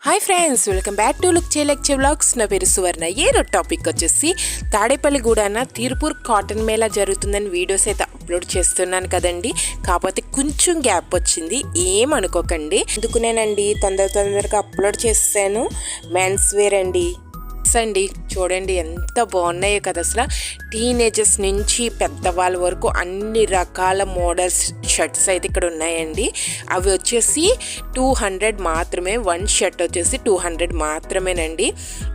Hi friends, welcome back to look చేయలేక్చే vlogs. నా పేరు సువర్ణ. ఏరో టాపిక్ వచ్చేసి తాడేపల్లిగూడన తిరుపూర్ కాటన్ మేళా జరుగుతుందని వీడియోస్ అయితే అప్లోడ్ చేస్తున్నాను కదండి. కాకపోతే కొంచెం గ్యాప్ వచ్చింది, ఏమనుకోకండి. అందుకునేనండి తొందరగా అప్లోడ్ చేశాను. మెన్స్ వేర్ అండి. చూడండి ఎంత బాగున్నాయో కదా. అసలు టీనేజర్స్ నుంచి పెద్దవాళ్ళ వరకు అన్ని రకాల మోడల్స్ షర్ట్స్ అయితే ఇక్కడ ఉన్నాయండి. అవి వచ్చేసి 200 మాత్రమే. వన్ షర్ట్ వచ్చేసి 200 మాత్రమేనండి.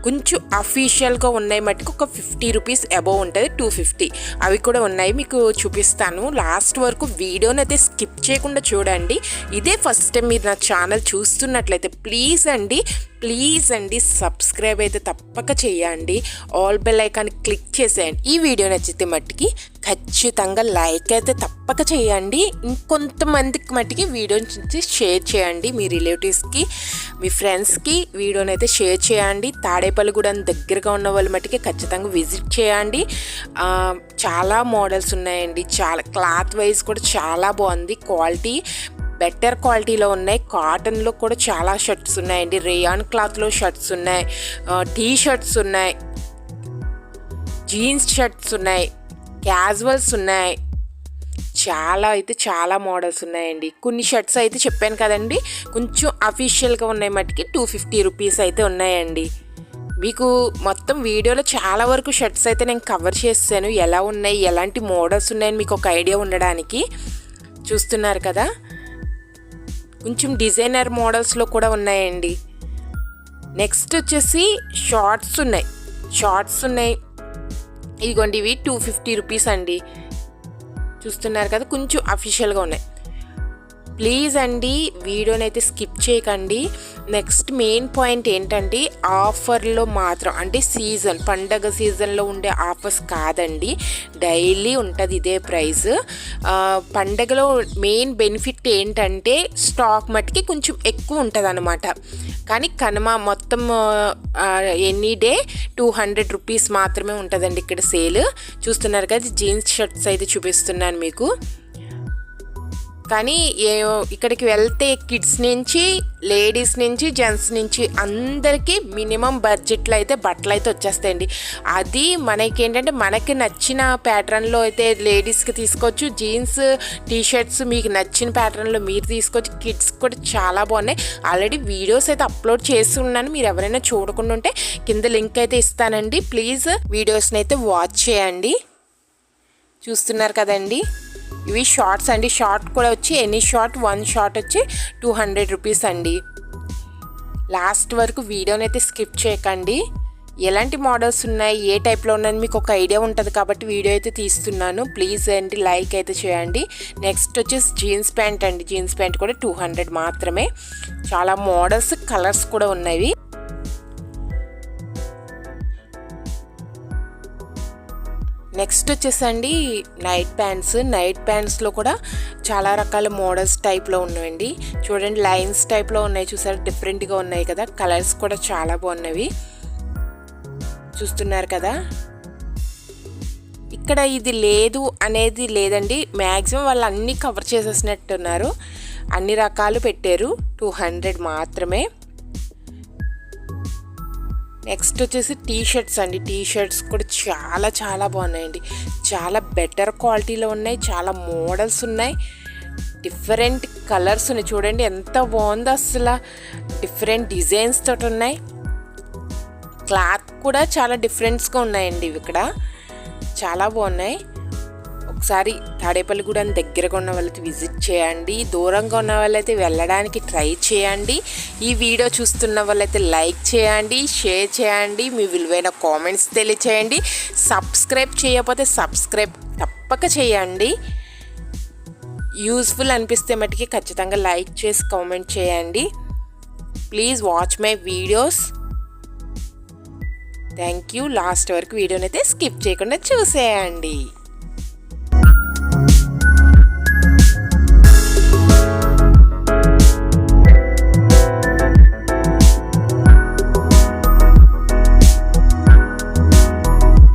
కొంచెం అఫీషియల్గా ఉన్నాయి మట్టుకు ఒక 50 రూపీస్ అబోవ్ ఉంటుంది, 250 అవి కూడా ఉన్నాయి. మీకు చూపిస్తాను. లాస్ట్ వరకు వీడియోని అయితే స్కిప్ చేయకుండా చూడండి. ఇదే ఫస్ట్ టైం మీరు నా ఛానల్ చూస్తున్నట్లయితే ప్లీజ్ అండి సబ్స్క్రైబ్ అయితే తప్పక చేయండి. ఆల్ బెల్ ఐకాన్ క్లిక్ చేసేయండి. ఈ వీడియో నచ్చితే మట్టికి ఖచ్చితంగా లైక్ అయితే తప్పక చేయండి. ఇంకొంతమందికి మట్టికి వీడియో షేర్ చేయండి. మీ రిలేటివ్స్కి, మీ ఫ్రెండ్స్కి వీడియోని అయితే షేర్ చేయండి. తాడేపల్లిగూడెం దగ్గరగా ఉన్న వాళ్ళ మట్టికి ఖచ్చితంగా విజిట్ చేయండి. చాలా మోడల్స్ ఉన్నాయండి. చాలా క్లాత్ వైజ్ కూడా చాలా బాగుంది. క్వాలిటీ బెటర్ క్వాలిటీలో ఉన్నాయి. కాటన్లో కూడా చాలా షర్ట్స్ ఉన్నాయండి. రేయాన్ క్లాత్లో షర్ట్స్ ఉన్నాయి, టీ షర్ట్స్ ఉన్నాయి, జీన్స్ షర్ట్స్ ఉన్నాయి, క్యాజువల్స్ ఉన్నాయి. చాలా మోడల్స్ ఉన్నాయండి. కొన్ని షర్ట్స్ అయితే చెప్పాను కదండి, కొంచెం అఫీషియల్గా ఉన్నాయి మట్టుకి 250 రూపీస్ అయితే ఉన్నాయండి. మీకు మొత్తం వీడియోలో చాలా వరకు షర్ట్స్ అయితే నేను కవర్ చేశాను. ఎలా ఉన్నాయి, ఎలాంటి మోడల్స్ ఉన్నాయని మీకు ఒక ఐడియా ఉండడానికి. చూస్తున్నారు కదా, కొంచెం డిజైనర్ మోడల్స్లో కూడా ఉన్నాయండి. నెక్స్ట్ వచ్చేసి షార్ట్స్ ఉన్నాయి. ఇదిగోండి, ఇవి 250 రూపీస్ అండి. చూస్తున్నారు కదా, కొంచెం అఫీషియల్గా ఉన్నాయి. ప్లీజ్ అండి వీడియోని అయితే స్కిప్ చేయకండి. నెక్స్ట్ మెయిన్ పాయింట్ ఏంటంటే ఆఫర్లో మాత్రం, అంటే పండగ సీజన్లో ఉండే ఆఫర్స్ కాదండి, డైలీ ఉంటుంది ఇదే ప్రైస్. పండగలో మెయిన్ బెనిఫిట్ ఏంటంటే స్టాక్ మట్టుకి కొంచెం ఎక్కువ ఉంటుంది అన్నమాట. కానీ కనుమ మొత్తం ఎనీ డే 200 రూపీస్ మాత్రమే ఉంటుందండి ఇక్కడ సేల్. చూస్తున్నారు కదా, జీన్స్ షర్ట్స్ అయితే చూపిస్తున్నాను మీకు. కానీ ఇక్కడికి వెళ్తే కిడ్స్ నుంచి, లేడీస్ నుంచి, జెంట్స్ నుంచి అందరికీ మినిమం బడ్జెట్లో అయితే బట్టలు అయితే వచ్చేస్తాయండి. అది మనకేంటంటే మనకి నచ్చిన ప్యాటర్న్లో అయితే లేడీస్కి తీసుకోవచ్చు. జీన్స్, టీషర్ట్స్ మీకు నచ్చిన ప్యాటర్న్లో మీరు తీసుకోవచ్చు. కిడ్స్ కూడా చాలా బాగున్నాయి. ఆల్రెడీ వీడియోస్ అయితే అప్లోడ్ చేసి ఉన్నాను. మీరు ఎవరైనా చూడకుండా ఉంటే కింద లింక్ అయితే ఇస్తానండి. ప్లీజ్ వీడియోస్ని అయితే వాచ్ చేయండి. చూస్తున్నారు కదండి, ఇవి షార్ట్స్ అండి. షార్ట్ కూడా వచ్చి వన్ షార్ట్ వచ్చి 200 రూపీస్ అండి. లాస్ట్ వరకు వీడియోని అయితే స్కిప్ చేయకండి. ఎలాంటి మోడల్స్ ఉన్నాయి, ఏ టైప్లో ఉన్నాయని మీకు ఒక ఐడియా ఉంటుంది కాబట్టి వీడియో అయితే తీస్తున్నాను. ప్లీజ్ అండి లైక్ అయితే చేయండి. నెక్స్ట్ వచ్చేసి జీన్స్ ప్యాంట్ అండి. జీన్స్ ప్యాంట్ కూడా 200 మాత్రమే. చాలా మోడల్స్, కలర్స్ కూడా ఉన్నాయి. నెక్స్ట్ వచ్చేసండి నైట్ ప్యాంట్స్లో కూడా చాలా రకాల మోడల్స్ టైప్లో ఉన్నాయండి. చూడండి, లైన్స్ టైప్లో ఉన్నాయి, చూసారు, డిఫరెంట్గా ఉన్నాయి కదా. కలర్స్ కూడా చాలా బాగున్నవి. చూస్తున్నారు కదా, ఇక్కడ ఇది లేదు అనేది లేదండి. మ్యాక్సిమం వాళ్ళు అన్నీ కవర్ చేసేసినట్టున్నారు. అన్ని రకాలు పెట్టారు. 200 మాత్రమే. నెక్స్ట్ వచ్చేసి టీ షర్ట్స్ అండి. టీ షర్ట్స్ కూడా చాలా బాగున్నాయండి. చాలా బెటర్ క్వాలిటీలో ఉన్నాయి. చాలా మోడల్స్ ఉన్నాయి. డిఫరెంట్ కలర్స్ ఉన్నాయి. చూడండి ఎంత బాగుందో అసలు. డిఫరెంట్ డిజైన్స్ తోటి ఉన్నాయి. క్లాత్ కూడా చాలా డిఫరెంట్స్గా ఉన్నాయండి. ఇవి ఇక్కడ చాలా బాగున్నాయి. ఒకసారి తాడేపల్లిగూడెం దగ్గరగా ఉన్న వాళ్ళైతే విజిట్ చేయండి. దూరంగా ఉన్న వాళ్ళైతే వెళ్ళడానికి ట్రై చేయండి. ఈ వీడియో చూస్తున్న వాళ్ళైతే లైక్ చేయండి, షేర్ చేయండి, మీ విలువైన కామెంట్స్ తెలియచేయండి. సబ్స్క్రైబ్ చేయకపోతే సబ్స్క్రైబ్ తప్పక చేయండి. యూస్ఫుల్ అనిపిస్తే మటుకి ఖచ్చితంగా లైక్ చేసి కామెంట్ చేయండి. Please watch my videos. Thank you. Last వరకు వీడియోని అయితే స్కిప్ చేయకుండా చూసేయండి.